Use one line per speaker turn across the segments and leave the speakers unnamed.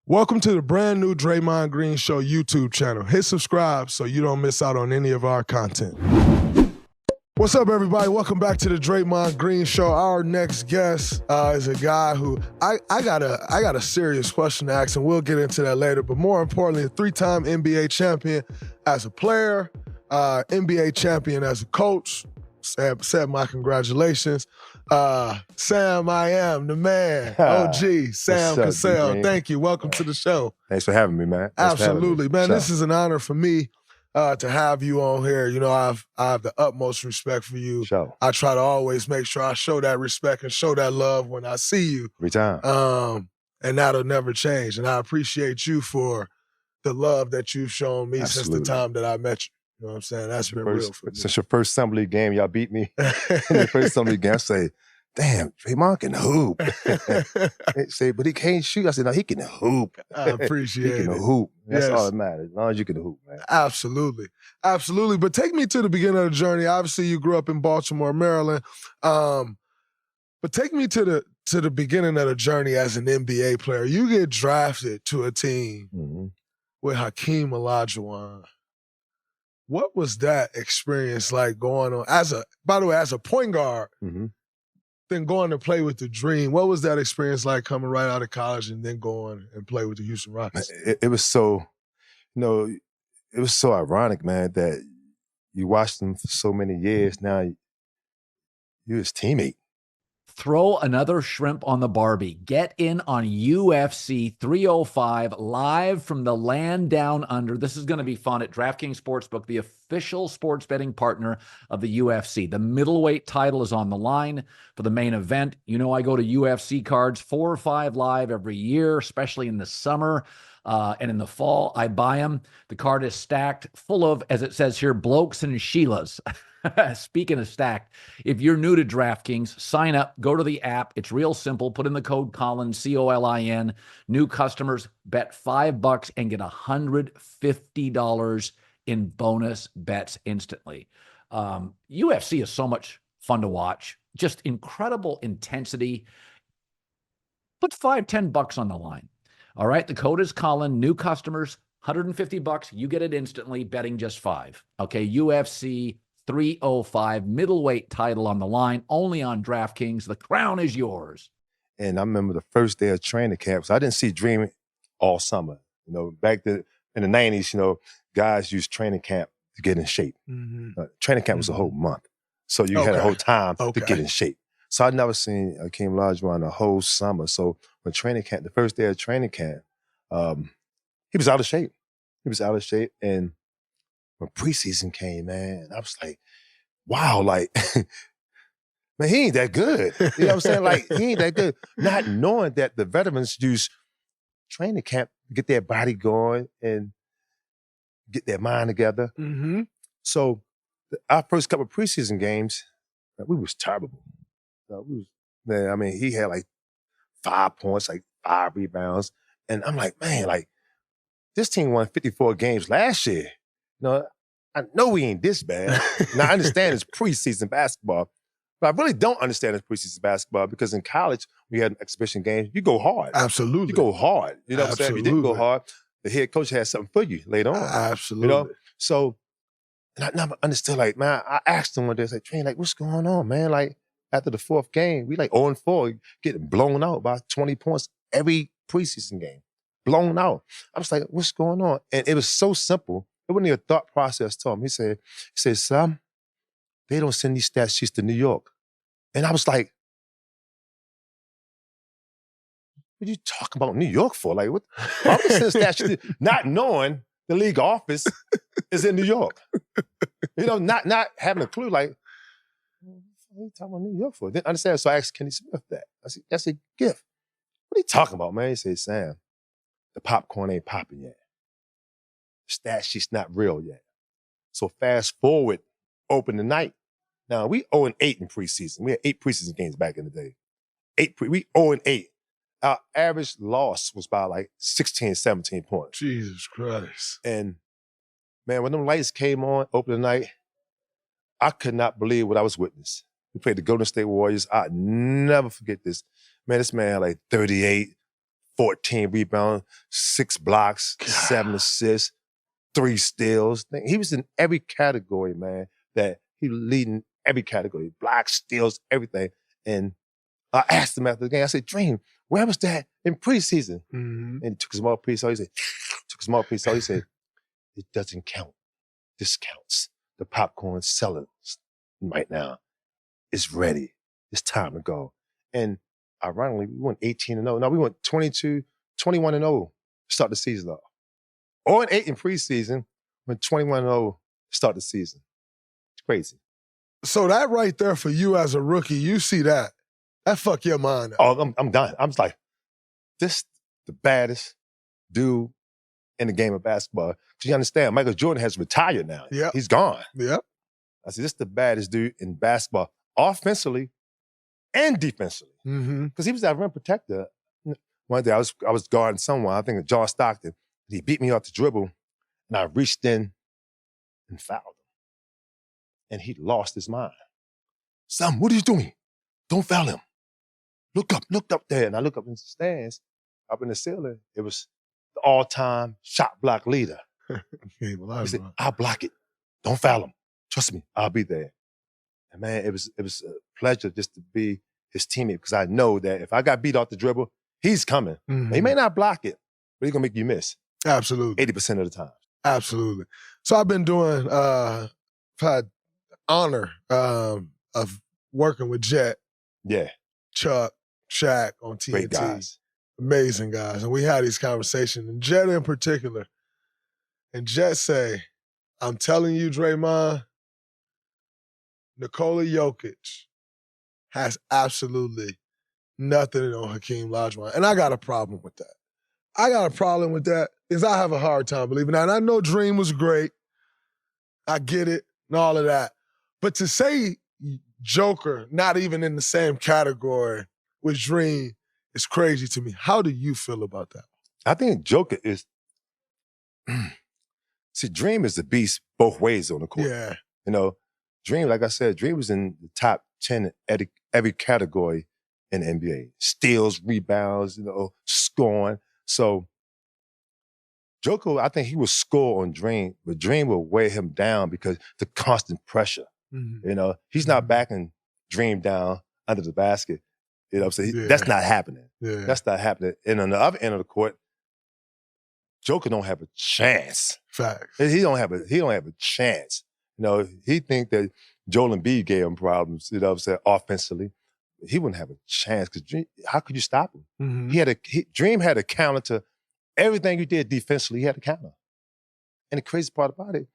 Welcome to the brand new Draymond Green Show YouTube channel. Hit subscribe so you don't miss out on any of our content. What's up, everybody? Welcome back to the Draymond Green Show. Our next guest is a guy who I got a serious question to ask, and we'll get into that later. But more importantly, a three-time NBA champion as a player, NBA champion as a coach. Said my congratulations. Sam, I am the man. OG, Sam Cassell. Thank you. Welcome to the show.
Thanks for having me, man.
Absolutely, man. This is an honor for me to have you on here. You know, I have the utmost respect for you. I try to always make sure I show that respect and show that love when I see you.
Every time.
And that'll never change. And I appreciate you for the love that you've shown me since the time that I met you. You know what I'm saying? That's been real for me.
Since your first Summer League game, y'all beat me. In the first Summer League game, I say, damn, Draymond can hoop. They say, but he can't shoot. I said, no, he can hoop.
I appreciate it.
He can hoop. That's all that matters, as long as you can hoop, man.
Absolutely. Absolutely. But take me to the beginning of the journey. Obviously, you grew up in Baltimore, Maryland. But take me to the beginning of the journey as an NBA player. You get drafted to a team with Hakeem Olajuwon. What was that experience like going on as a point guard, then going to play with the Dream? What was that experience like coming right out of college and then going and play with the Houston Rockets?
It was so, it was so ironic, man, that you watched them for so many years. Now you're his teammate.
Throw another shrimp on the Barbie. Get in on UFC 305 live from the land down under. This is going to be fun at DraftKings Sportsbook, the official sports betting partner of the UFC. The middleweight title is on the line for the main event. You know I go to UFC cards 4 or 5 live every year, especially in the summer. And in the fall, I buy them. The card is stacked full of, as it says here, blokes and Sheilas. Speaking of stacked, if you're new to DraftKings, sign up, go to the app. It's real simple. Put in the code Colin, C-O-L-I-N. New customers bet $5 and get $150 in bonus bets instantly. UFC is so much fun to watch. Just incredible intensity. Put $5-10 on the line. All right, the code is Colin. New customers, $150. You get it instantly, betting just $5. Okay, UFC 305, middleweight title on the line, only on DraftKings. The crown is yours.
And I remember the first day of training camp. So I didn't see Dream all summer. Back in the 90s, guys used training camp to get in shape. Training camp was a whole month. So you had a whole time to get in shape. So I'd never seen Hakeem Olajuwon the whole summer. So when training camp, the first day of training camp, he was out of shape. And when preseason came, man, I was like, wow, like, man, he ain't that good. You know what I'm saying? Like, he ain't that good. Not knowing that the veterans use training camp to get their body going and get their mind together. So our first couple of preseason games, we was terrible. He had like 5 points, like 5 rebounds. And I'm like, man, like, this team won 54 games last year. I know we ain't this bad. Now, I understand it's preseason basketball, but I really don't understand it's preseason basketball because in college, we had an exhibition game. You go hard.
Absolutely.
You go hard. You know what I'm saying? If you didn't go hard, the head coach had something for you later on.
Absolutely.
So, and I never understood, like, man, I asked him one day, I said, Train, like, what's going on, man? Like, after the 4th game, we like 0-4, getting blown out by 20 points every preseason game. Blown out. I was like, what's going on? And it was so simple. It wasn't even a thought process to him. He said, Sam, they don't send these stat sheets to New York. And I was like, what are you talking about New York for? Like, what? Why would they send stat sheets? Not knowing the league office is in New York. Not having a clue, like, what are you talking about New York for? Didn't understand. So I asked Kenny Smith that. I said, that's a gift. What are you talking about, man? He said, Sam, the popcorn ain't popping yet. Stat sheet's not real yet. So fast forward, open the night. Now, we 0-8 in preseason. We had 8 preseason games back in the day. We 0-8. Our average loss was by like 16, 17 points.
Jesus Christ.
And, man, when them lights came on, open the night, I could not believe what I was witnessing. We played the Golden State Warriors. I'll never forget this. Man, this man had like 38, 14 rebounds, 6 blocks, 7 assists, 3 steals. He was in every category, man, that he was leading every category. Blocks, steals, everything. And I asked him after the game, I said, Dream, where was that in preseason? And he took a small piece off. He said, it doesn't count. This counts. The popcorn sellers right now is ready. It's time to go. And ironically, we went 18-0. No, we went 21-0 to start the season off. 0-8 in preseason, went 21-0 to start the season. It's crazy.
So that right there for you as a rookie, you see that fuck your mind up.
Oh, I'm done. I'm just like, this the baddest dude in the game of basketball. Because you understand, Michael Jordan has retired now.
Yep.
He's gone.
Yep.
I said, this is the baddest dude in basketball, offensively and defensively. Because he was that rim protector. One day I was guarding someone, I think John Stockton. He beat me off the dribble, and I reached in and fouled him. And he lost his mind. Sam, what are you doing? Don't foul him. Look up there. And I look up in the stands, up in the ceiling. It was the all-time shot block leader. He said, I'll block it. Don't foul him. Trust me, I'll be there. And man, it was a pleasure just to be his teammate because I know that if I got beat off the dribble, he's coming. He may not block it, but he's going to make you miss.
Absolutely.
80% of the time.
Absolutely. So I've been doing, I've had honor of working with Jet.
Yeah.
Chuck, Shaq on TNT.
Great guys.
Amazing guys. And we had these conversations, and Jet in particular. And Jet say, I'm telling you, Draymond, Nikola Jokic has absolutely nothing on Hakeem Olajuwon. And I got a problem with that. I got a problem with that because I have a hard time believing that. And I know Dream was great. I get it and all of that. But to say Joker not even in the same category with Dream is crazy to me. How do you feel about that?
I think Joker is... See, Dream is the beast both ways on the court.
Yeah.
You know, Dream, like I said, Dream was in the top 10 in every category in the NBA. Steals, rebounds, scoring. So Joker, I think he would score on Dream, but Dream will weigh him down because the constant pressure. He's not backing Dream down under the basket. You know what I'm saying?
Yeah.
That's not happening.
Yeah.
That's not happening. And on the other end of the court, Joker don't have a chance.
Facts.
He don't have a chance. He think that Joel Embiid gave him problems, offensively. He wouldn't have a chance because how could you stop him? Dream had a counter to everything you did defensively. He had a counter. And the crazy part about it,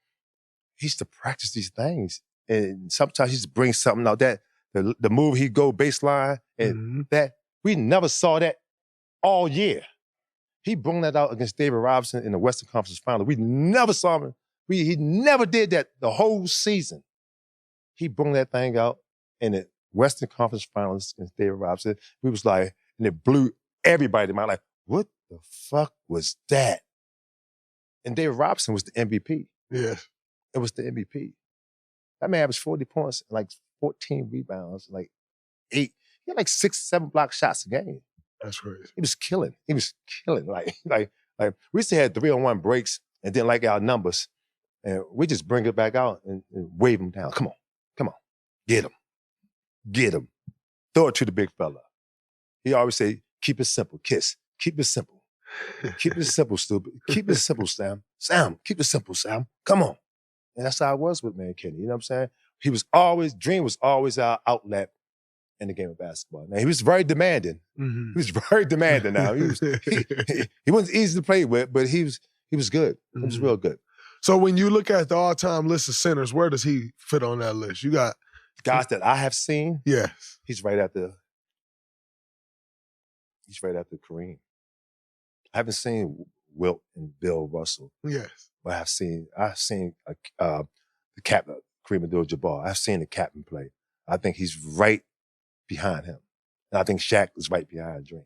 he used to practice these things. And sometimes he just brings something out that the move he go baseline and that we never saw that all year. He brought that out against David Robinson in the Western Conference Final. We never saw him. He never did that the whole season. He brought that thing out in the Western Conference Finals against David Robinson. We was like, and it blew everybody mind. Like, what the fuck was that? And David Robinson was the MVP.
Yeah.
It was the MVP. That man averaged 40 points and like 14 rebounds, like 8. He had like 6, 7 block shots a game.
That's crazy.
He was killing. Like we used to have 3-on-1 breaks and didn't like our numbers. And we just bring it back out and wave him down. Come on. Get him. Throw it to the big fella. He always say, keep it simple, kiss. Keep it simple. Keep it simple, stupid. Keep it simple, Sam. Sam, keep it simple, Sam. Come on. And that's how it was with Man Kenny. You know what I'm saying? Dream was always our outlet in the game of basketball. Now, he was very demanding. He was very demanding now. He wasn't easy to play with, but he was good. He was real good.
So when you look at the all-time list of centers, where does he fit on that list? You got
guys that I have seen.
Yes.
He's right after Kareem. I haven't seen Wilt and Bill Russell.
Yes.
But I've seen the captain, Kareem Abdul-Jabbar. I've seen the captain play. I think he's right behind him. And I think Shaq is right behind Dream.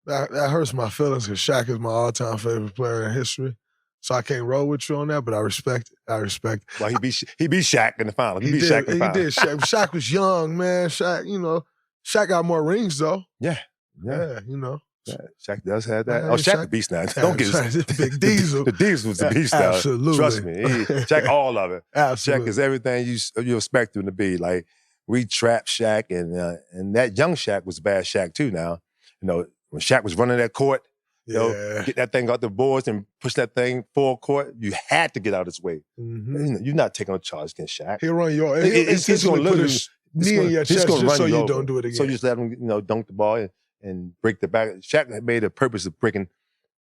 That hurts my feelings because Shaq is my all-time favorite player in history. So I can't roll with you on that, but I respect it.
Well, he beat Shaq in the final. He beat
did,
Shaq in the final.
He did. Shaq was young, man. Shaq got more rings, though.
Yeah.
Yeah,
Yeah, Shaq does have that.
Man,
Oh, Shaq the beast now. Don't get
Big Diesel.
The Diesel was the beast now.
Absolutely.
Trust me. Shaq all of it.
Absolutely.
Shaq is everything you expect him to be. Like, we trapped Shaq, and that young Shaq was bad Shaq too now. You know, when Shaq was running that court, you know, get that thing out the boards and push that thing full court, you had to get out of his way.
Mm-hmm.
You're not taking a charge against Shaq.
He'll run your
He's going to put his
knee in your chest just so you don't do it again.
So you just let him, dunk the ball and break the back. Shaq had made a purpose of breaking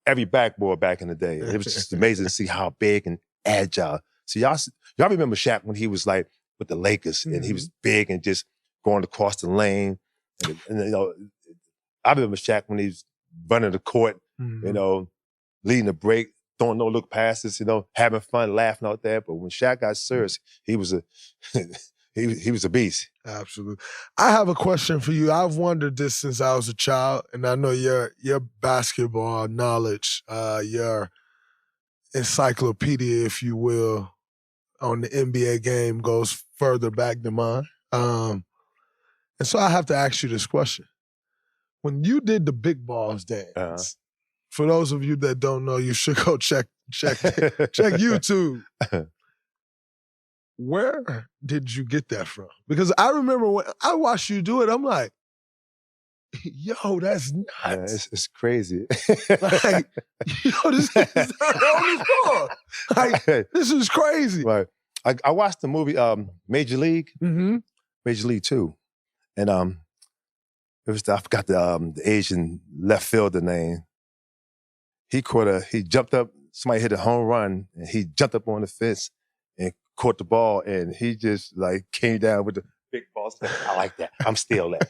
every backboard back in the day. It was just amazing to see how big and agile. So y'all remember Shaq when he was like with the Lakers and he was big and just going across the lane. And I remember Shaq when he was running the court, leading the break, throwing no-look passes, having fun, laughing out there. But when Shaq got serious, he was a he was a beast.
Absolutely. I have a question for you. I've wondered this since I was a child, and I know your basketball knowledge, your encyclopedia, if you will, on the NBA game goes further back than mine. And so I have to ask you this question. When you did the big balls dance, for those of you that don't know, you should go check YouTube. Where did you get that from? Because I remember when I watched you do it, I'm like, yo, that's nuts.
Yeah, it's crazy.
Like, yo, this is like, this is crazy.
Right. I watched the movie Major League, Major League 2. And it was I forgot the Asian left fielder name. He jumped up, somebody hit a home run, and he jumped up on the fence and caught the ball, and he just like came down with the big ball. I like that. I'm stealing that.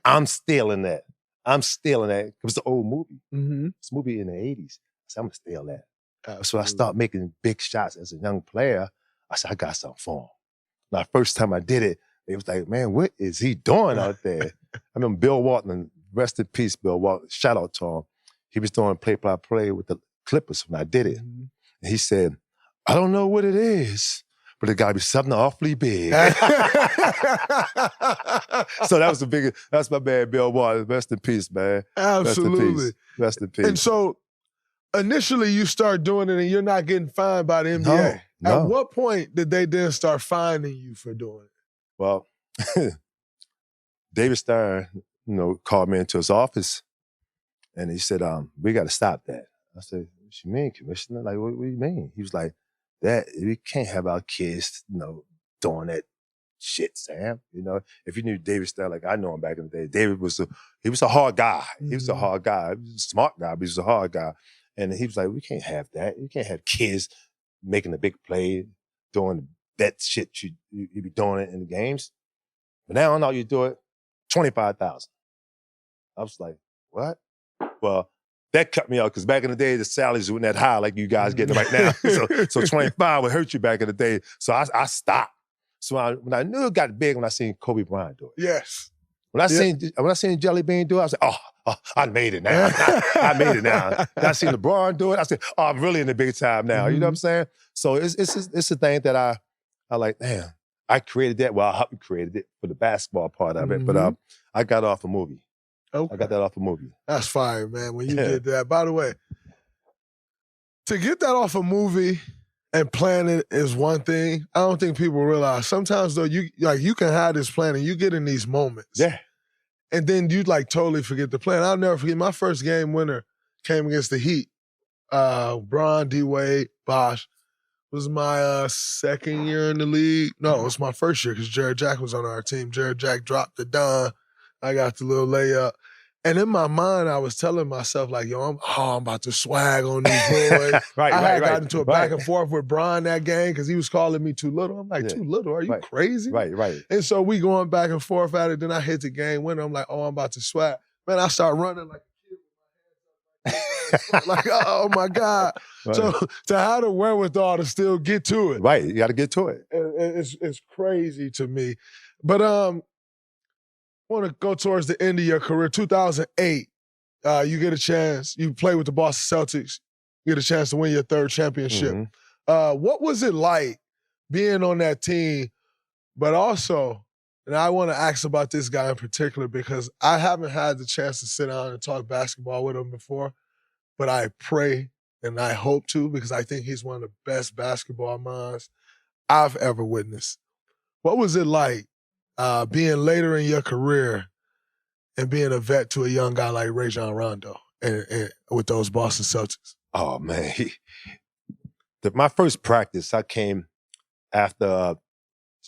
I'm stealing that. It was an old movie. It's a movie in the 80s. I said, I'm going to steal that. So I started making big shots as a young player. I said, I got something for him. Now, first time I did it, it was like, man, what is he doing out there? I remember Bill Walton, rest in peace, Bill Walton, shout out to him. He was doing play-by-play with the Clippers when I did it. And he said, I don't know what it is, but it got to be something awfully big. So that's my man, Bill Walton. Rest in peace, man.
Absolutely.
Rest in peace.
And so initially you start doing it and you're not getting fined by the NBA.
No.
At what point did they then start fining you for doing it?
Well, David Stern, called me into his office and he said, we got to stop that. I said, what you mean, Commissioner? Like, what do you mean? He was like, we can't have our kids, doing that shit, Sam. If you knew David Stern, like I know him back in the day, David was a hard guy. He was a hard guy. He was a smart guy, but he was a hard guy. And he was like, we can't have that. You can't have kids making a big play, doing that shit you be doing it in the games. But now on all you do it, $25,000. I was like, what? Well, that cut me out because back in the day, the salaries weren't that high like you guys getting right now. So 25 would hurt you back in the day. So I stopped. So when I knew it got big when I seen Kobe Bryant do it.
Yes.
When I seen Jelly Bean do it, I was like, oh, I made it now. I made it now. Then I seen LeBron do it. I said, oh, I'm really in the big time now. You know what I'm saying? So it's a thing that I like, damn, I created that. Well, I helped created it for the basketball part of it. But I got off a movie.
Okay.
I got that off a movie.
That's fire, man, when you did that. By the way, to get that off a movie and plan it is one thing. I don't think people realize. Sometimes, though, you can have this plan and you get in these moments.
Yeah.
And then you totally forget the plan. I'll never forget my first game winner came against the Heat. Bron, D-Wade, Bosh. Was my second year in the league. No, it was my first year because Jared Jack was on our team. Jared Jack dropped the dime. I got the little layup. And in my mind, I was telling myself, like, yo, I'm about to swag on these boys. I had gotten into a back and forth with Bron that game because he was calling me too little. I'm like, too little? Are you crazy?
Right.
And so we going back and forth at it. Then I hit the game winner. I'm like, oh, I'm about to swag. Man, I start running like a kid with my hands up. Like, oh, my God. Right. So to have the wherewithal to still get to it.
Right, you got to get to it.
It's crazy to me. But I want to go towards the end of your career. 2008, you get a chance. You play with the Boston Celtics. You get a chance to win your third championship. What was it like being on that team, but also And I want to ask about this guy in particular because I haven't had the chance to sit down and talk basketball with him before, but I pray and I hope to because I think he's one of the best basketball minds I've ever witnessed. What was it like being later in your career and being a vet to a young guy like Rajon Rondo and with those Boston Celtics?
Oh, man. My first practice, I came after the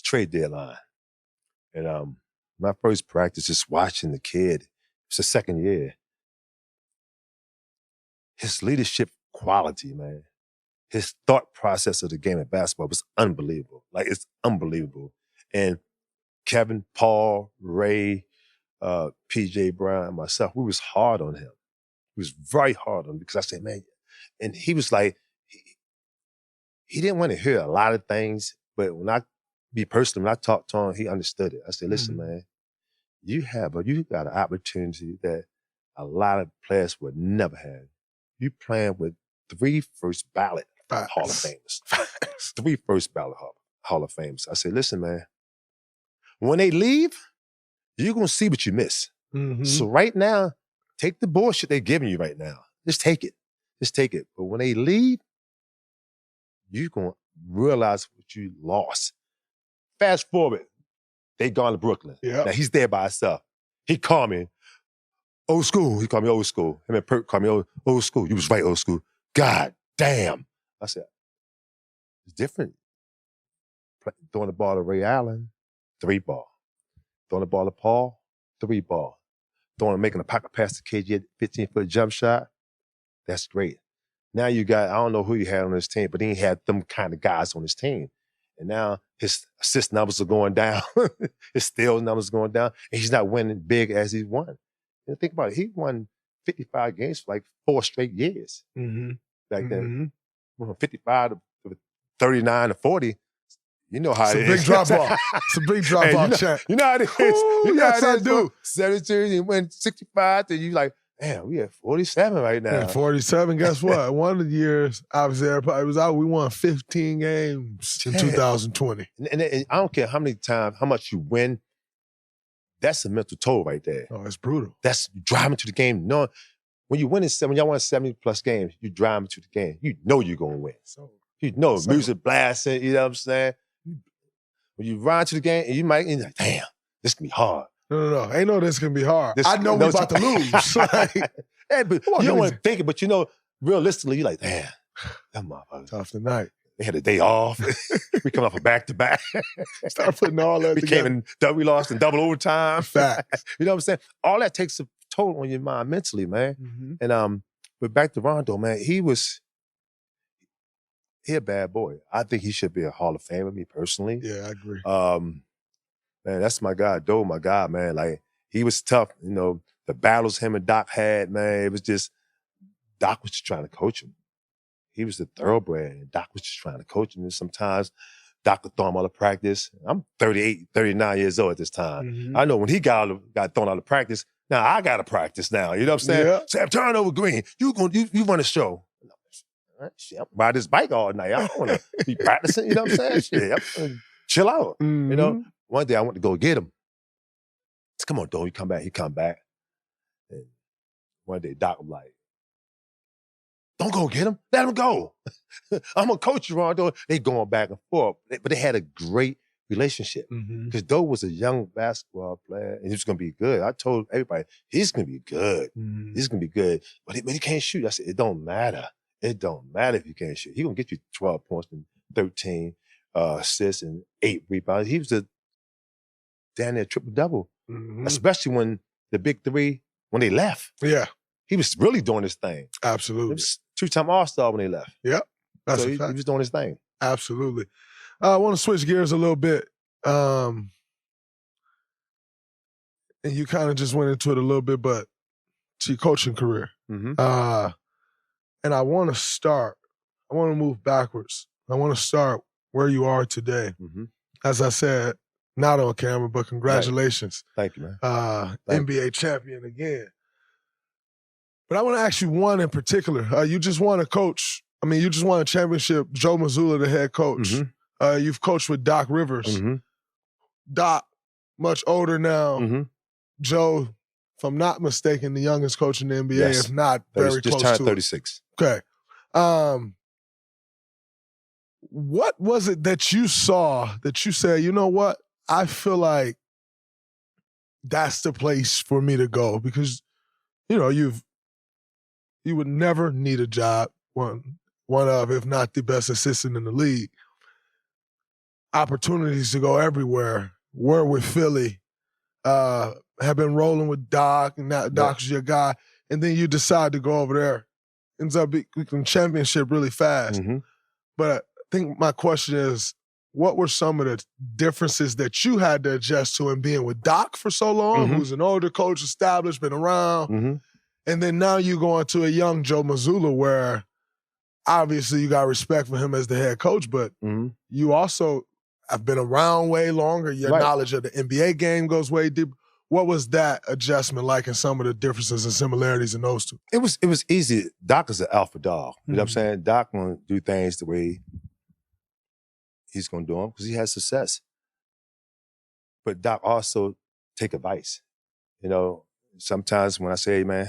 trade deadline. And my first practice, just watching the kid, it's the second year. His leadership quality, man, his thought process of the game of basketball was unbelievable. Like, it's unbelievable. And Kevin, Paul, Ray, PJ Brown, and myself, we was hard on him. We was very hard on him because I said, man, and he was like, he didn't want to hear a lot of things, but when I talked to him, he understood it. I said, listen, man, you got an opportunity that a lot of players would never have. You playing with 3 first ballot Hall of Famers. 3 first ballot Hall of Famers. I said, listen, man, when they leave, you're going to see what you miss.
Mm-hmm.
So right now, take the bullshit they're giving you right now. Just take it. Just take it. But when they leave, you're going to realize what you lost. Fast forward, they gone to Brooklyn.
Yep.
Now he's there by himself. He called me old school. He called me old school. Him and Perk called me old school. You was right, old school. God damn. I said, it's different. Throwing the ball to Ray Allen, 3 ball. Throwing the ball to Paul, 3 ball. Making a pocket pass to KG, 15-foot jump shot. That's great. Now you got, I don't know who you had on his team, but he had them kind of guys on his team. And now his assist numbers are going down. His steals numbers are going down. And he's not winning big as he won. And think about it. He won 55 games for like 4 straight years. Back then. From 55 to 39 to 40. You know how it is.
It's a big drop off. It's a big drop off, chat.
You know how it is.
Ooh,
you know
yes,
how it is.
I do.
72, you win 65, then you like, man, we at 47 right now.
Yeah, 47, guess what? One of the years, obviously, everybody was out. We won 15 games in 2020.
And I don't care how much you win, that's a mental toll right there.
Oh, it's brutal.
That's driving to the game. Knowing when you win when y'all won 70-plus games, you driving to the game. You know you're going to win. You know, music blasting, you know what I'm saying? When you ride to the game, and you're like, damn, this can be hard.
No. Ain't no this can be hard. I know we're about to lose. Like,
yeah, but you don't want to think it, but you know, realistically, you're like, damn, that motherfucker.
Tough tonight.
They had a day off. We come off a back-to-back.
Start putting all that together.
We lost in double overtime.
Facts.
You know what I'm saying? All that takes a toll on your mind mentally, man. And but back to Rondo, man, he a bad boy. I think he should be a Hall of Famer, me personally.
Yeah, I agree.
Man, that's my guy, Doe, my guy, man. Like, he was tough. You know, the battles him and Doc had, man, it was just, Doc was just trying to coach him. He was the thoroughbred, and Doc was just trying to coach him. And sometimes Doc would throw him out of practice. I'm 38, 39 years old at this time. I know when he got thrown out of practice, now I got to practice now. You know what I'm saying?
Yeah.
Sam, turn over Green. You run a show. Shit, I'm ride this bike all night. I don't want to be practicing. You know what I'm saying? Shit, I'm gonna chill out. You know? One day I went to go get him. I said, come on, Doe, you come back. He come back. And one day Doc was like, don't go get him. Let him go. I'm going to coach you, Rondo. They going back and forth. But they had a great relationship. Because Doe was a young basketball player and he was going to be good. I told everybody, he's going to be good. He's going to be good. But he can't shoot. I said, it don't matter. It don't matter if you can't shoot. He going to get you 12 points and 13 assists and 8 rebounds. He was down there triple-double. Especially when the big 3, when they left.
Yeah.
He was really doing his thing.
Absolutely.
He was 2-time All-Star when they left.
Yep. That's
so
a fact.
he was doing his thing.
Absolutely. I want to switch gears a little bit. And you kind of just went into it a little bit, but to your coaching career. And I want to move backwards. I want to start where you are today. As I said, not on camera, but congratulations.
Thank you, man.
NBA champion again. But I want to ask you one in particular. You just won you just won a championship, Joe Mazzulla, the head coach. You've coached with Doc Rivers. Doc, much older now.
Mm-hmm.
Joe, if I'm not mistaken, the youngest coach in the NBA,
Yes.
if not very
just
close
turned
to
36.
it. Okay. What was it that you saw that you said, you know what? I feel like that's the place for me to go because, you know, you would never need a job. One of, if not the best assistant in the league. Opportunities to go everywhere. Were with Philly. Have been rolling with Doc, and now Doc's your guy. And then you decide to go over there. Ends up becoming championship really fast.
Mm-hmm.
But I think my question is, what were some of the differences that you had to adjust to in being with Doc for so long, who's an older coach, established, been around, and then now you go into a young Joe Mazzulla where obviously you got respect for him as the head coach, but you also have been around way longer. Your knowledge of the NBA game goes way deep. What was that adjustment like and some of the differences and similarities in those two?
It was easy. Doc is an alpha dog. You know what I'm saying? Doc gonna do things the way he's gonna do them because he has success. But Doc also take advice. You know, sometimes when I say, hey, man,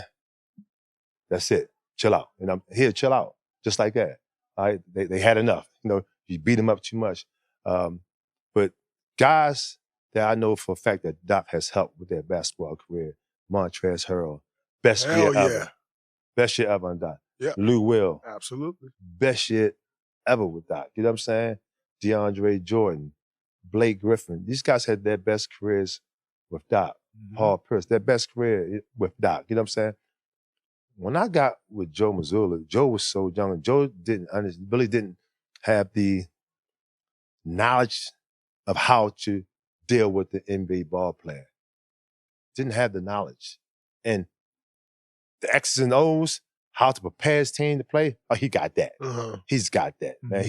that's it. Chill out. And I'm here, chill out. Just like that. All right? They had enough. You know, you beat them up too much. But guys that I know for a fact that Doc has helped with their basketball career, Montrezl Harrell, best year ever. Best year ever on Doc.
Yep.
Lou Will.
Absolutely.
Best year ever with Doc. You know what I'm saying? DeAndre Jordan, Blake Griffin. These guys had their best careers with Doc. Paul Pierce, their best career with Doc. You know what I'm saying? When I got with Joe Mazzulla, Joe was so young, and Joe really didn't have the knowledge of how to deal with the NBA ball player. Didn't have the knowledge. And the X's and O's, how to prepare his team to play, oh, he got that. He's got that, man.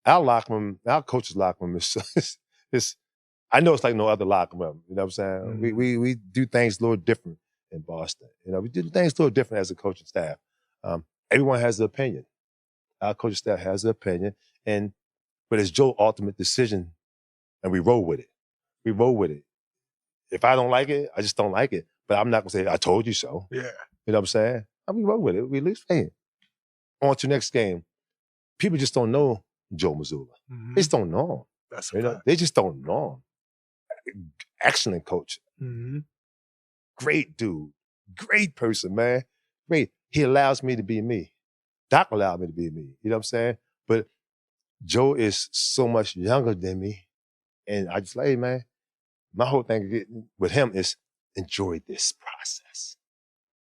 Our locker room, our coach's locker room is I know it's like no other locker room. You know what I'm saying? We do things a little different in Boston. You know, we do things a little different as a coaching staff. Everyone has an opinion. Our coaching staff has an opinion, but it's Joe's ultimate decision, and we roll with it. We roll with it. If I don't like it, I just don't like it. But I'm not gonna say I told you so.
Yeah.
You know what I'm saying? We roll with it. We at least play it. On to the next game. People just don't know Joe Mazzulla. They just don't know him.
That's
you know, they just don't know him. Excellent coach. Great dude. Great person, man. Great. He allows me to be me. Doc allowed me to be me. You know what I'm saying? But Joe is so much younger than me. And I just like, hey, man, my whole thing with him is enjoy this process.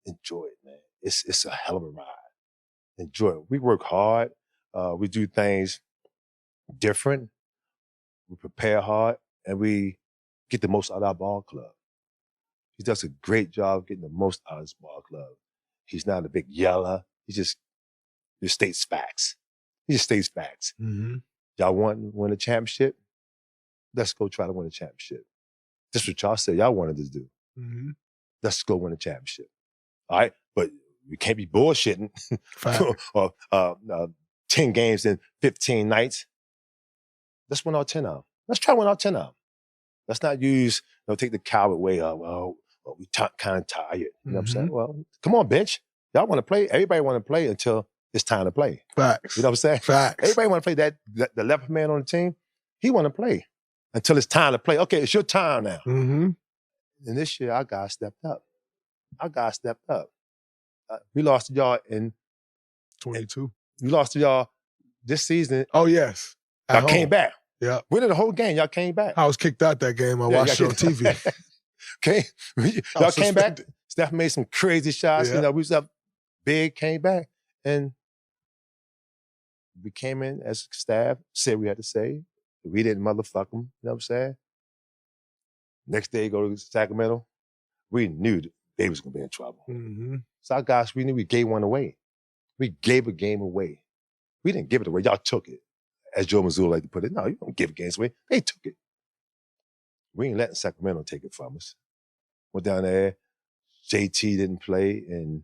Enjoy it, man. It's a hell of a ride. Enjoy it. We work hard. We do things different. We prepare hard, and we get the most out of our ball club. He does a great job getting the most out of his ball club. He's not a big yeller. He just states facts. He just states facts. Y'all want to win a championship? Let's go try to win a championship. That's what y'all said y'all wanted to do. Let's go win a championship. All right? But we can't be bullshitting or 10 games in 15 nights. Let's win all 10 of them. Let's try to win all 10 of them. Let's not take the coward way of, we kind of tired. You know what I'm saying? Well, come on, bench. Y'all want to play? Everybody want to play until it's time to play.
Facts.
You know what I'm saying?
Facts.
Everybody want to play the 11th man on the team. He want to play until it's time to play. Okay, it's your time now. And this year, our guy stepped up. We lost to y'all in
22. We
lost to y'all this season.
Oh, yes.
Y'all came back.
Yeah.
Winning the whole game, y'all came back.
I was kicked out that game. I watched it on TV.
Okay. Y'all came back. Steph made some crazy shots. Yeah. You know, we was up big, came back. And we came in as staff, said we had to say. We didn't motherfuck them. You know what I'm saying? Next day, go to Sacramento. We knew they was going to be in trouble. So our guys, we knew we gave one away. We gave a game away. We didn't give it away. Y'all took it. As Joe Mazzulla like to put it, no, you don't give games away. They took it. We ain't letting Sacramento take it from us. Went down there. JT didn't play, and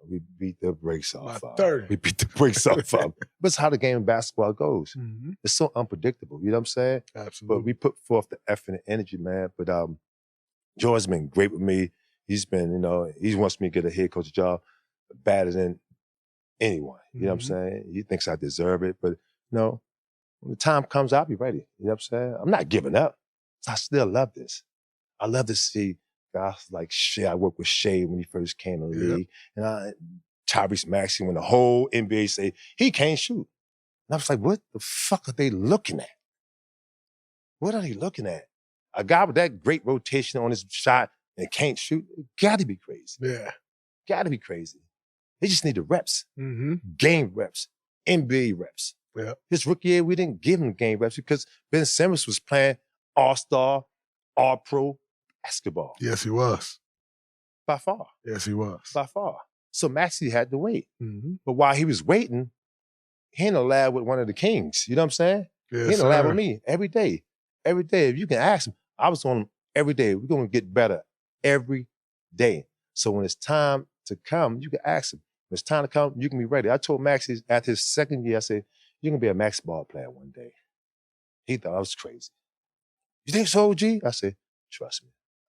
We beat the brakes off.
30.
We beat the brakes off. But it's how the game of basketball goes.
Mm-hmm.
It's so unpredictable. You know what I'm saying?
Absolutely.
But we put forth the effort and energy, man. But George's been great with me. He's been, he wants me to get a head coach job better than anyone. You know what I'm saying? He thinks I deserve it. But, when the time comes, I'll be ready. You know what I'm saying? I'm not giving up. I still love this. I love to see guys like Shea. I worked with Shea when he first came in the league. And Tyrese Maxey, when the whole NBA say, he can't shoot. And I was like, what the fuck are they looking at? What are they looking at? A guy with that great rotation on his shot and can't shoot, it gotta be crazy.
Yeah.
Gotta be crazy. They just need the reps.
Mm-hmm.
Game reps. NBA reps.
Yeah.
His rookie year, we didn't give him game reps because Ben Simmons was playing all-star, all-pro basketball.
Yes, he was.
By far.
Yes, he was.
By far. So Maxey had to wait.
Mm-hmm.
But while he was waiting, he in a lab with one of the kings. You know what I'm saying?
Yes,
he in a lab with me every day. Every day. If you can ask him, I was on him every day. We're going to get better every day. So when it's time to come, you can ask him. When it's time to come, you can be ready. I told Maxey after his second year, I said, you're going to be a max ball player one day. He thought I was crazy. You think so, G? I said, trust me.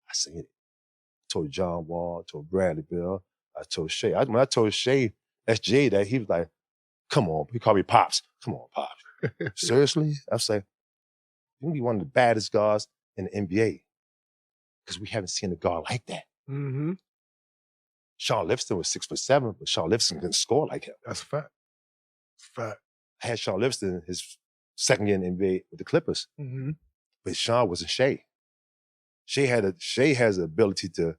I seen it. I told John Wall, I told Bradley Bill, I told Shea. When I told Shea, SJ, that he was like, come on. He called me Pops. Come on, Pops. Seriously? I was like, you're going to be one of the baddest guards in the NBA because we haven't seen a guard like that.
Mm-hmm.
Sean Livingston was 6'7", but Sean Livingston couldn't score like him.
That's a fact. That's a fact.
I had Sean Livingston his second year in the NBA with the Clippers, but Sean wasn't Shea. Shea has the ability to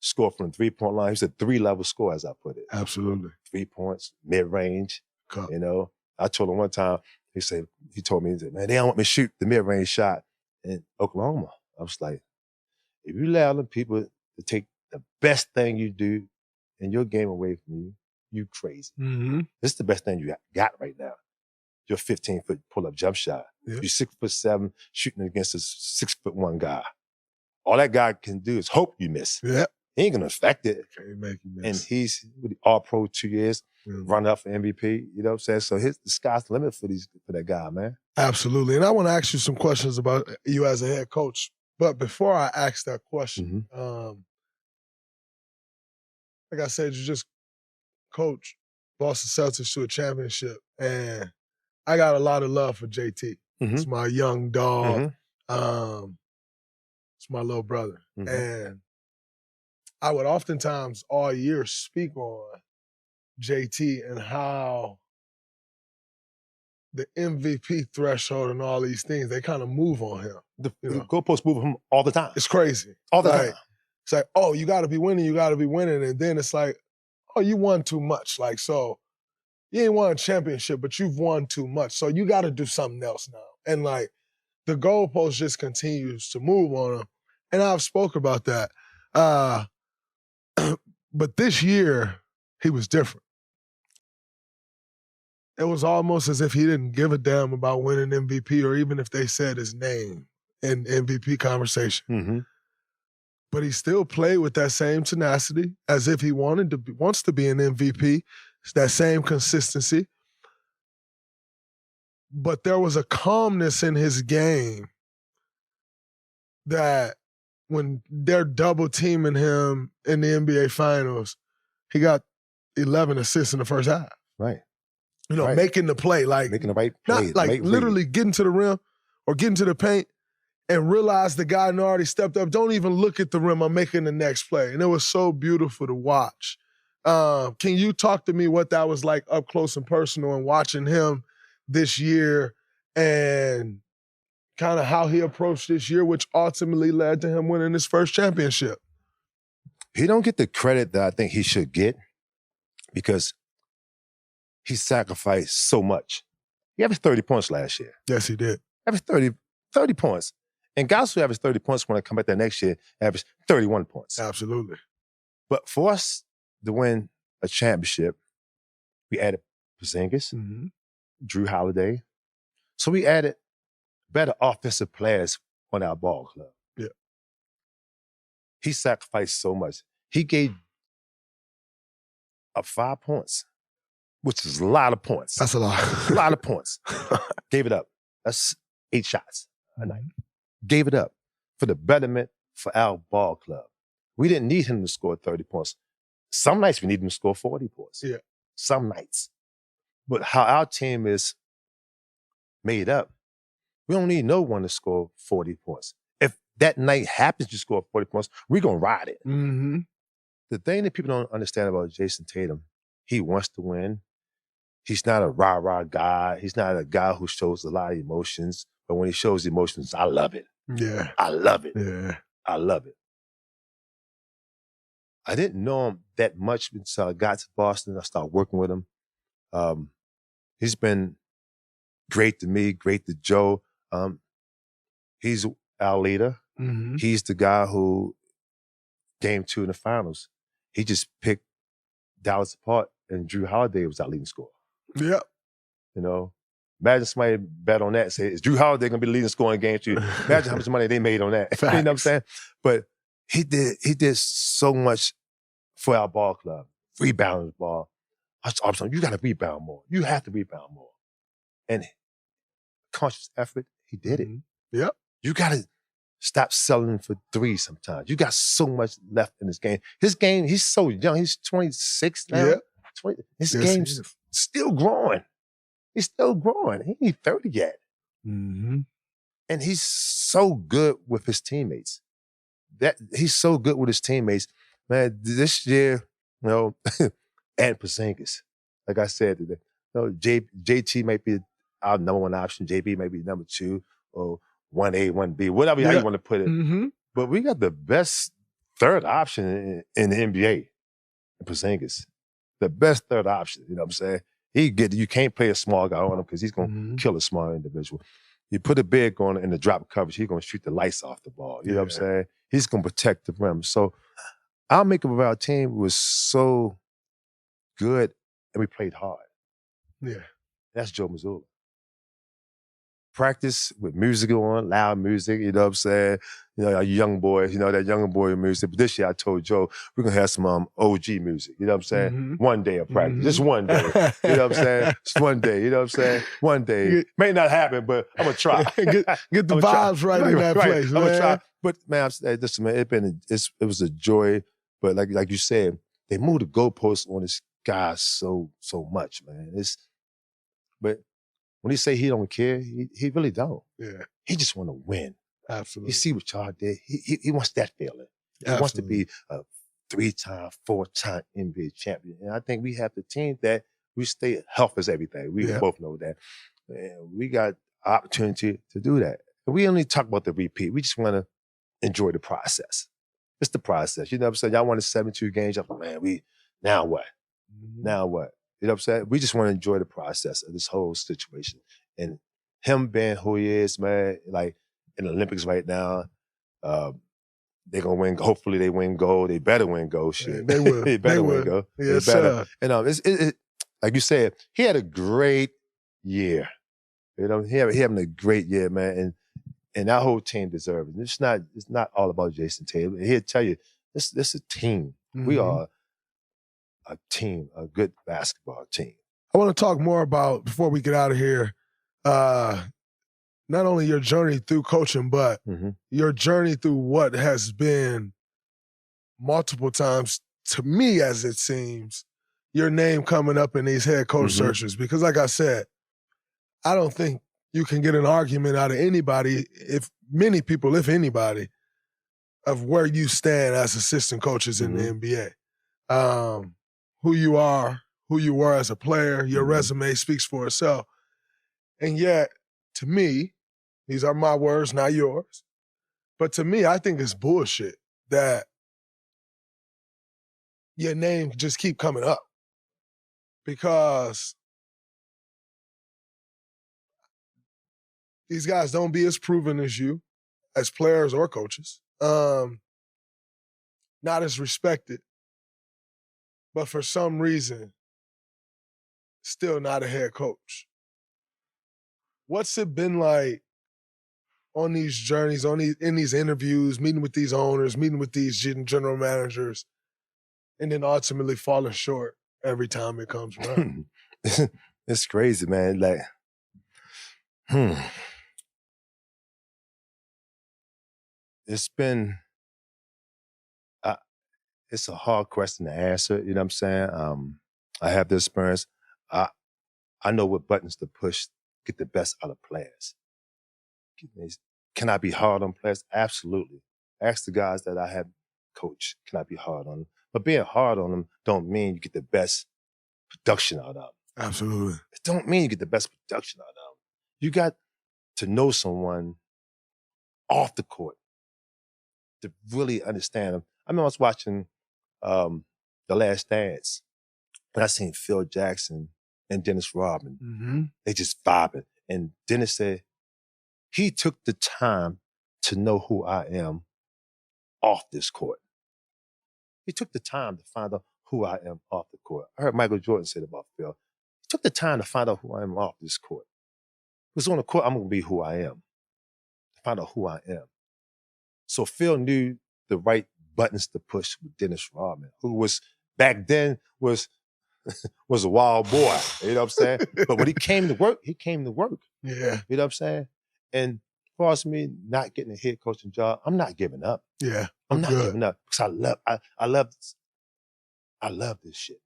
score from the 3-point line. He's a 3-level scorer, as I put it.
Absolutely.
3 points, mid-range. I told him one time, he told me, man, they don't want me to shoot the mid-range shot in Oklahoma. I was like, if you allow them people to take the best thing you do in your game away from you, you crazy.
Mm-hmm.
This is the best thing you got right now. Your 15-foot pull-up jump shot.
Yep.
You're 6'7", shooting against a 6'1" guy. All that guy can do is hope you miss.
Yep.
He ain't gonna affect it.
Can't make you miss.
And he's with the All-Pro 2 years, run up for MVP. You know what I'm saying? So the sky's the limit for that guy, man.
Absolutely. And I want to ask you some questions about you as a head coach. But before I ask that question, like I said, you just coach Boston Celtics to a championship. And I got a lot of love for JT. It's my young dog. It's my little brother. And I would oftentimes all year speak on JT and how the MVP threshold and all these things, they kind of move on him.
The goalposts move him all the time.
It's crazy.
All the time.
It's like, oh, you got to be winning, you got to be winning. And then it's like, oh, you won too much. Like, so you ain't won a championship, but you've won too much. So you got to do something else now. And like, the goalpost just continues to move on him. And I've spoke about that. But this year, he was different. It was almost as if he didn't give a damn about winning MVP or even if they said his name in MVP conversation. But he still played with that same tenacity as if he wants to be an MVP. It's that same consistency. But there was a calmness in his game that when they're double teaming him in the NBA Finals, he got 11 assists in the first half.
Right.
Making the play, like
making the right play,
not like literally getting to the rim or getting to the paint and realize the guy had already stepped up. Don't even look at the rim. I'm making the next play, and it was so beautiful to watch. Can you talk to me what that was like up close and personal and watching him this year and kind of how he approached this year, which ultimately led to him winning his first championship?
He don't get the credit that I think he should get because he sacrificed so much. He averaged 30 points last year.
Yes, he did.
Averaged 30 points. And guys who average 30 points when I come back that next year average 31 points.
Absolutely.
But for us to win a championship, we added Porzingis, Drew Holiday. So we added better offensive players on our ball club.
Yeah.
He sacrificed so much. He gave up 5 points, which is a lot of points.
That's a lot.
A lot of points. Gave it up. That's 8 shots a night. Gave it up for the betterment for our ball club. We didn't need him to score 30 points. Some nights we need him to score 40 points.
Yeah.
Some nights. But how our team is made up, we don't need no one to score 40 points. If that night happens to score 40 points, we're going to ride it.
Mm-hmm.
The thing that people don't understand about Jayson Tatum, he wants to win. He's not a rah-rah guy. He's not a guy who shows a lot of emotions. But when he shows emotions, I love it.
Yeah.
I love it.
Yeah.
I love it. I didn't know him that much until I got to Boston. I started working with him. He's been great to me, great to Joe. He's our leader.
Mm-hmm.
He's the guy who, game 2 in the finals, he just picked Dallas apart, and Drew Holiday was our leading scorer.
Yep.
You know, imagine somebody bet on that and say, is Drew Holiday going to be the leading scorer in game 2? Imagine how much money they made on that. You know what I'm saying? But he did so much for our ball club. Rebounding the ball. I'm saying, you got to rebound more. You have to rebound more. And conscious effort, he did it.
Yep.
You got to stop selling for 3 sometimes. You got so much left in this game. His game, he's so young. He's 26 now.
Yep.
His game's still growing. He's still growing. He ain't 30 yet.
Mm-hmm.
And he's so good with his teammates. He's so good with his teammates. Man, this year, you know, and Porzingis, like I said today, you know, JT might be our number 1 option. JB might be number 2 or 1A, 1B, whatever how you want to put it.
Mm-hmm.
But we got the best third option in the NBA, Porzingis. The best third option, you know what I'm saying? You can't play a small guy on him because he's going to kill a small individual. You put a big on in the drop coverage, he's going to shoot the lights off the ball. You know what I'm saying? He's going to protect the rim. So our makeup of our team was so good, and we played hard.
Yeah.
That's Joe Mazzulla. Practice with music on, loud music, you know what I'm saying? You know, our young boys, you know, that young boy music. But this year I told Joe, we're going to have some OG music, you know what I'm saying?
Mm-hmm.
One day of practice, just one day. You know what I'm saying? Just one day, you know what I'm saying? One day. May not happen, but I'm going to try.
Get the vibes right in that place, man.
I'm going to try. But man, listen, man, it was a joy. But like you said, they moved the goalposts on this guy so much, man. But when he say he don't care, he really don't.
Yeah.
He just want to win.
Absolutely.
You see what y'all did? He wants that feeling. He wants to be a 3-time, 4-time NBA champion. And I think we have the team that we stay, health is everything. We both know that. And we got opportunity to do that. And we only talk about the repeat. We just want to enjoy the process. It's the process. You know what I'm saying? Y'all won the 72 games. Y'all like, man, now what? Mm-hmm. Now what? You know what I'm saying? We just want to enjoy the process of this whole situation. And him being who he is, man, like in the Olympics right now, they're going to win. Hopefully they win gold. They better win gold. Shit.
They will.
They better win gold.
Yes,
they better.
sir.
And like you said, he had a great year. You know, he having a great year, man. And that whole team deserves it. It's not all about Jayson Tatum. He'll tell you, this is a team. Mm-hmm. We are a team, a good basketball team.
I want to talk more about, before we get out of here, not only your journey through coaching, but your journey through what has been multiple times, to me as it seems, your name coming up in these head coach searches. Because like I said, I don't think you can get an argument out of anybody, if anybody, of where you stand as assistant coaches in the NBA. Who you are, who you were as a player, your resume speaks for itself. And yet, to me, these are my words, not yours, but to me, I think it's bullshit that your name just keep coming up. Because these guys don't be as proven as you, as players or coaches. Not as respected. But for some reason, still not a head coach. What's it been like on these journeys, in these interviews, meeting with these owners, meeting with these general managers, and then ultimately falling short every time it comes around.
It's crazy, man. Like, it's been, it's a hard question to answer. You know what I'm saying? I have the experience. I know what buttons to push, get the best out of players. Can I be hard on players? Absolutely. Ask the guys that I have coached, can I be hard on them? But being hard on them don't mean you get the best production out of them.
Absolutely.
It don't mean you get the best production out of them. You got to know someone off the court to really understand them. I remember I was watching The Last Dance, and I seen Phil Jackson and Dennis Rodman.
Mm-hmm.
They just vibing. And Dennis said, he took the time to know who I am off this court. He took the time to find out who I am off the court. I heard Michael Jordan say about Phil. He took the time to find out who I am off this court. Because on the court, I'm going to be who I am. To find out who I am. So Phil knew the right buttons to push with Dennis Rodman, who was, back then, was a wild boy. You know what I'm saying? But when he came to work, he came to work.
Yeah.
You know what I'm saying? And as far as me not getting a head coaching job, I'm not giving up.
Yeah.
I'm not giving up. Because I love this shit.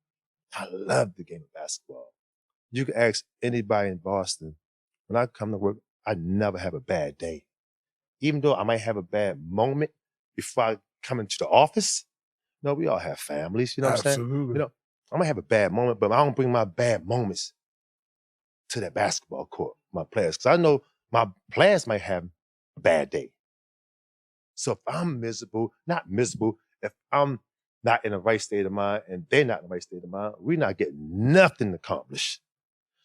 I love the game of basketball. You can ask anybody in Boston, when I come to work, I never have a bad day. Even though I might have a bad moment before I come into the office, no, we all have families, you know what I'm saying?
Absolutely.
You know, I might have a bad moment, but I don't bring my bad moments to that basketball court, my players. Because I know my players might have a bad day. So if I'm miserable, not miserable, if I'm not in the right state of mind and they're not in the right state of mind, we're not getting nothing accomplished.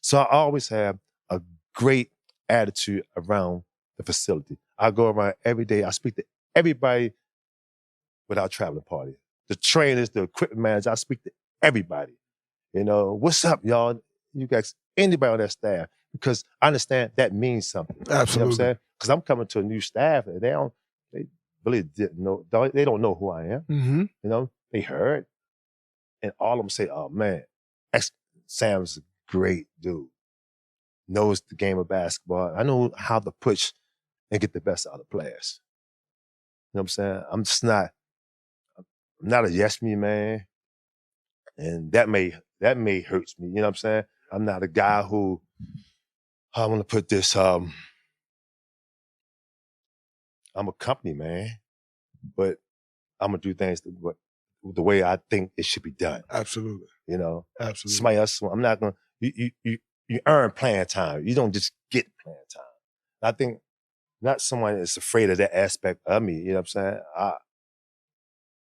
So I always have a great attitude around the facility. I go around every day. I speak to everybody without traveling party. The trainers, the equipment managers, I speak to everybody. You know, what's up, y'all? You guys, anybody on that staff, because I understand that means something.
Absolutely.
You know what I'm saying? Because I'm coming to a new staff and they really didn't know, they don't know who I am.
Mm-hmm.
You know, they heard. And all of them say, oh man, Sam's a great dude. Knows the game of basketball. I know how to push and get the best out of players. You know what I'm saying? I'm not a yes me man. And that may hurt me. You know what I'm saying? I'm not a guy who, I want to put this, I'm a company man, but I'm going to do things the way I think it should be done.
Absolutely.
You know?
Absolutely.
Somebody else, I'm not going to, you earn playing time. You don't just get playing time. I think not someone that's afraid of that aspect of me. You know what I'm saying?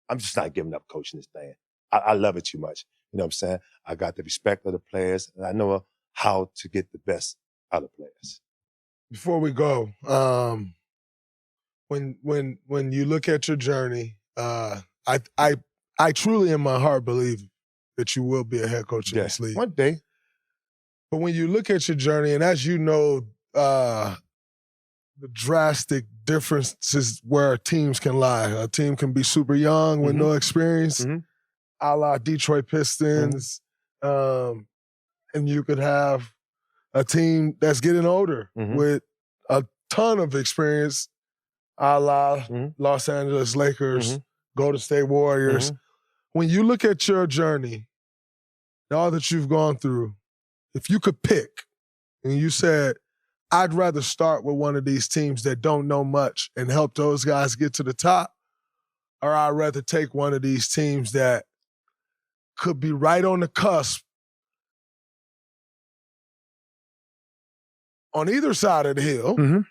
I'm just not giving up coaching this thing. I love it too much. You know what I'm saying? I got the respect of the players, and I know how to get the best out of players.
Before we go, when you look at your journey, I truly in my heart believe that you will be a head coach in this league.
One day.
But when you look at your journey, and as you know, the drastic differences where teams can lie. A team can be super young with no experience, a la Detroit Pistons, and you could have a team that's getting older with a ton of experience, a la Los Angeles Lakers, Golden State Warriors. When you look at your journey, all that you've gone through, if you could pick, and you said, I'd rather start with one of these teams that don't know much and help those guys get to the top, or I'd rather take one of these teams that could be right on the cusp on either side of the hill.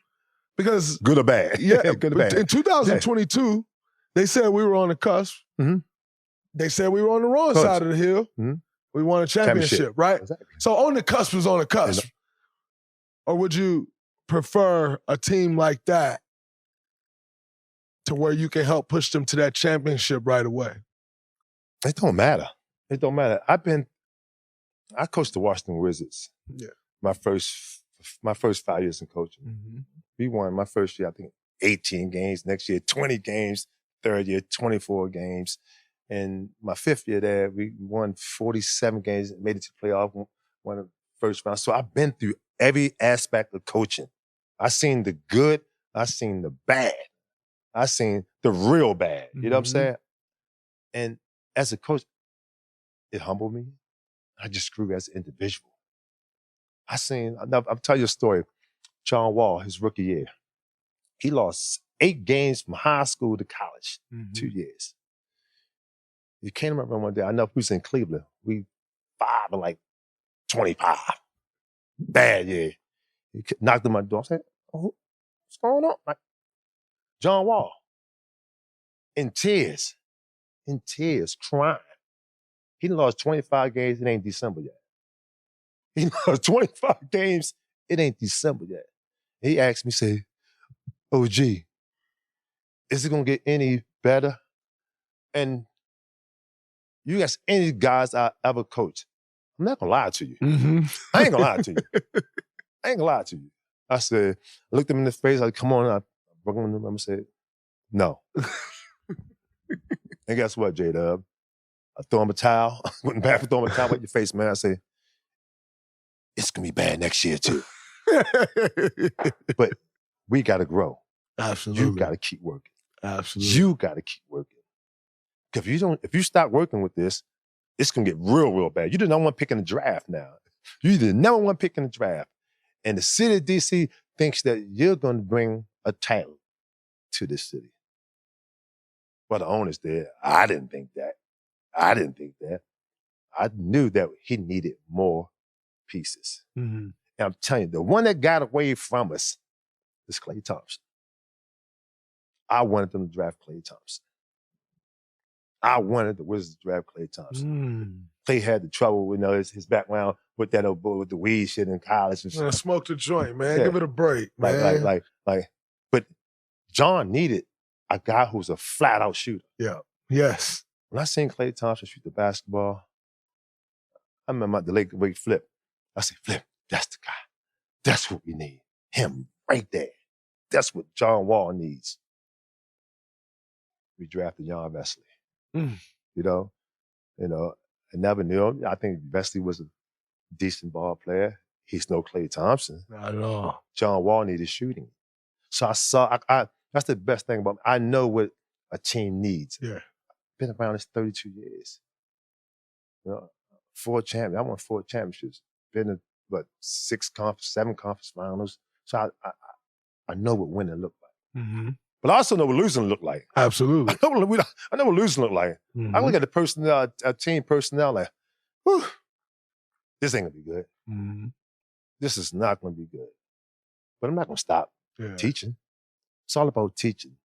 Because
good or bad.
Yeah,
good or bad.
In 2022, they said we were on the cusp. They said we were on the wrong side of the hill. We won a championship, right?
Exactly.
So on the cusp is on the cusp. Or would you prefer a team like that to where you can help push them to that championship right away?
It don't matter. It don't matter. I coached the Washington Wizards.
Yeah.
My first 5 years in coaching. We won my first year, I think, 18 games. Next year, 20 games. Third year, 24 games. In my 5th year there, we won 47 games, made it to the playoff, won the first round. So I've been through every aspect of coaching. I've seen the good, I've seen the bad, I've seen the real bad. You know what I'm saying? And as a coach, it humbled me. I just grew as an individual. I'll tell you a story. John Wall, his rookie year, he lost 8 games from high school to college, 2 years. He came to my room one day. I know we was in Cleveland. We 5 and like 25. Bad year. He knocked on my door. I said, oh, what's going on? Like, John Wall, in tears, crying. He lost 25 games. It ain't December yet. He lost 25 games. It ain't December yet. He asked me, say, OG, is it going to get any better? And you ask any guys I ever coached, I'm not going to lie to you. I ain't going to lie to you. I ain't going to lie to you. I said, I looked him in the face, I said, come on. I broke him in the room and said, no. And guess what, J-Dub? I throw him a towel. Went in the bathroom, throw him a towel with your face, man. I say, it's going to be bad next year, too. But we got to grow.
Absolutely.
You got to keep working.
Absolutely.
You got to keep working. Because if you stop working with this, it's going to get real, real bad. You the number one pick in the draft now. You the number one pick in the draft. And the city of D.C. thinks that you're going to bring a talent to this city. Well, the owners did. I didn't think that. I knew that he needed more pieces. And I'm telling you, the one that got away from us is Klay Thompson. I wanted them to draft Klay Thompson. I wanted the Wizards to draft Klay Thompson. Klay had the trouble, his background with that with the weed shit in college and stuff.
Smoke the joint, man. Yeah. Give it a break, man.
But John needed a guy who's a flat out shooter.
Yeah. Yes.
When I seen Klay Thompson shoot the basketball, I remember the late great Flip. I said, Flip, that's the guy. That's what we need. Him right there. That's what John Wall needs. We drafted Jan Vesely. You know, I never knew him. I think Vesely was a decent ball player. He's no Klay Thompson.
Not at all.
John Wall needed shooting. So that's the best thing about me. I know what a team needs.
Yeah.
Been around this 32 years. 4 champions. I won 4 championships. Been in, 7 conference finals. So I know what winning look like. But I also know what losing look like.
Absolutely.
I know what losing look like. I look at the personnel, team personnel like, whew, this ain't gonna be good. This is not gonna be good. But I'm not gonna stop teaching. It's all about teaching.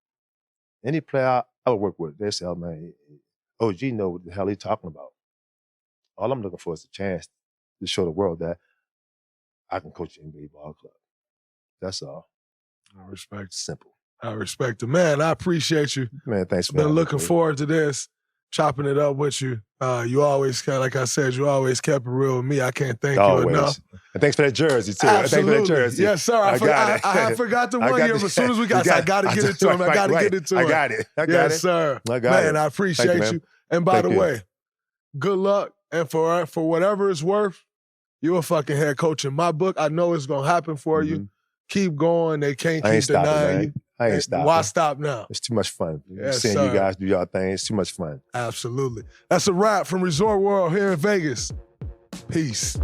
Any player I would work with, they say, oh man, OG know what the hell he's talking about. All I'm looking for is a chance to show the world that I can coach an NBA ball club. That's all.
I respect it.
Simple.
I respect it. Man, I appreciate you.
Man, thanks for
been looking forward to this, chopping it up with you. You always, like I said, you always kept it real with me. I can't thank you enough.
And thanks for that jersey, too.
Absolutely.
Thanks for that jersey.
Yes, sir. I forgot the one year, but as soon as we got it, I got to get it to him. I got to get it to him.
I got it.
Yes, sir. Man, I appreciate you. And by the way, good luck. And for whatever it's worth, you're a fucking head coach in my book. I know it's going to happen for you. Keep going. They can't keep denying you.
I ain't stopping.
Why stop now?
It's too much fun.
Yes,
seeing
sir.
you guys do y'all thing. It's too much fun.
Absolutely. That's a wrap from Resort World here in Vegas. Peace.